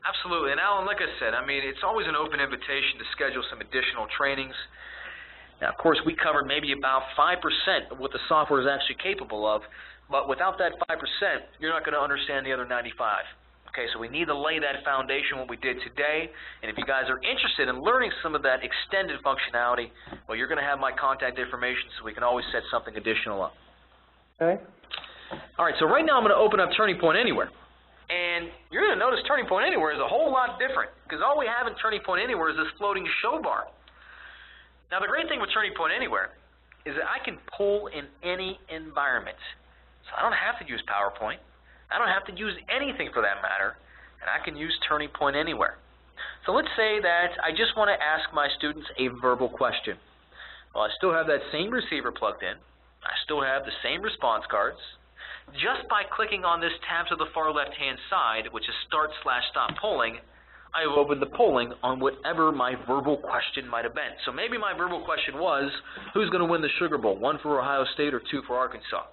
Absolutely. And Alan, like I said, I mean, it's always an open invitation to schedule some additional trainings. Now, of course, we covered maybe about 5% of what the software is actually capable of, but without that 5%, you're not going to understand the other 95. Okay, so we need to lay that foundation, what we did today, and if you guys are interested in learning some of that extended functionality, well, you're going to have my contact information so we can always set something additional up. Okay. All right, so right now I'm going to open up TurningPoint Anywhere. And you're going to notice TurningPoint Anywhere is a whole lot different, because all we have in TurningPoint Anywhere is this floating show bar. Now, the great thing with TurningPoint Anywhere is that I can pull in any environment. So I don't have to use PowerPoint. I don't have to use anything for that matter, and I can use TurningPoint Anywhere. So let's say that I just want to ask my students a verbal question. Well, I still have that same receiver plugged in. I still have the same response cards. Just by clicking on this tab to the far left-hand side, which is Start/Stop Polling, I have opened the polling on whatever my verbal question might have been. So maybe my verbal question was, who's going to win the Sugar Bowl, 1 for Ohio State or 2 for Arkansas?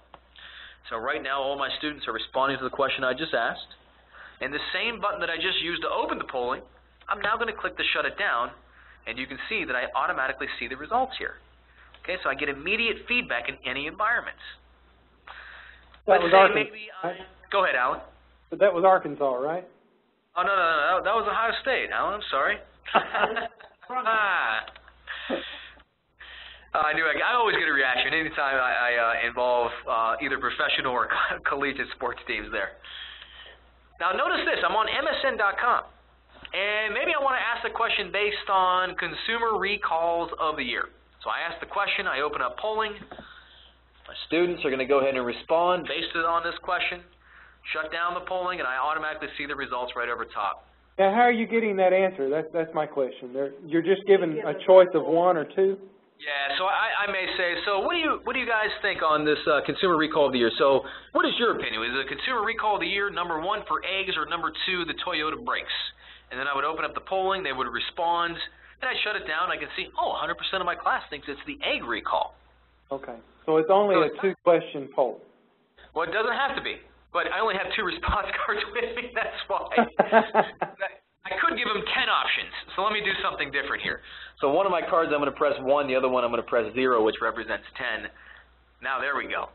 So right now all my students are responding to the question I just asked. And the same button that I just used to open the polling, I'm now going to click to shut it down, and you can see that I automatically see the results here. Okay, so I get immediate feedback in any environment. That was Arkansas. Go ahead, Alan. But that was Arkansas, right? Oh, no, that was Ohio State, Alan, I'm sorry. I knew I always get a reaction anytime I involve either professional or collegiate sports teams there. Now, notice this. I'm on MSN.com, and maybe I want to ask the question based on consumer recalls of the year. So I ask the question, I open up polling. My students are going to go ahead and respond based on this question. Shut down the polling, and I automatically see the results right over top. Now, how are you getting that answer? That's my question. You're just given a choice of 1 or 2? Yeah, so I may say, so what do you guys think on this consumer recall of the year? So what is your opinion? Is the consumer recall of the year number 1 for eggs or number 2 the Toyota brakes? And then I would open up the polling, they would respond, and I'd shut it down. I could see, 100% of my class thinks it's the egg recall. Okay, so it's only a 2-question poll. Well, it doesn't have to be. But I only have 2 response cards with me, that's why. I could give them 10 options, so let me do something different here. So one of my cards I'm going to press 1, the other one I'm going to press 0, which represents 10. Now there we go.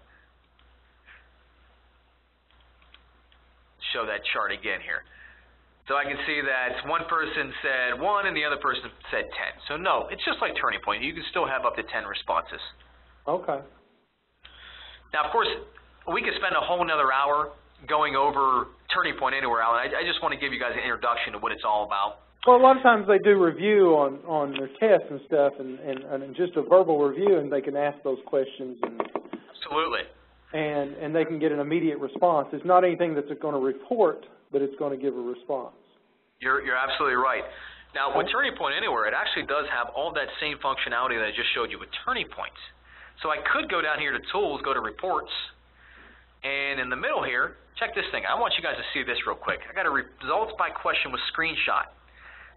Show that chart again here. So I can see that one person said 1 and the other person said 10. So no, it's just like TurningPoint. You can still have up to 10 responses. Okay. Now, of course, we could spend a whole nother hour going over TurningPoint Anywhere, Alan. I just want to give you guys an introduction to what it's all about. Well, a lot of times they do review on their tests and stuff, and just a verbal review, and they can ask those questions. Absolutely. And they can get an immediate response. It's not anything that's going to report, but it's going to give a response. You're absolutely right. Now, with TurningPoint Anywhere, it actually does have all that same functionality that I just showed you with TurningPoint. So I could go down here to Tools, go to Reports, and in the middle here, check this thing. I want you guys to see this real quick. I got a results by question with screenshot.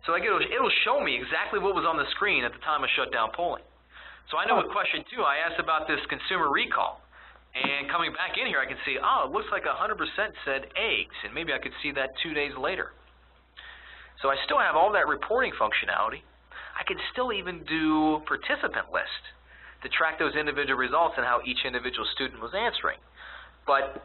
So it'll show me exactly what was on the screen at the time I shut down polling. So I know with question 2, I asked about this consumer recall. And coming back in here, I can see, it looks like 100% said eggs, and maybe I could see that 2 days later. So I still have all that reporting functionality. I can still even do participant list to track those individual results and how each individual student was answering. But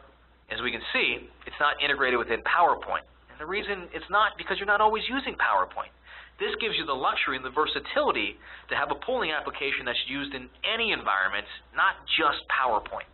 as we can see, it's not integrated within PowerPoint. And the reason it's not because you're not always using PowerPoint. This gives you the luxury and the versatility to have a polling application that's used in any environment, not just PowerPoint.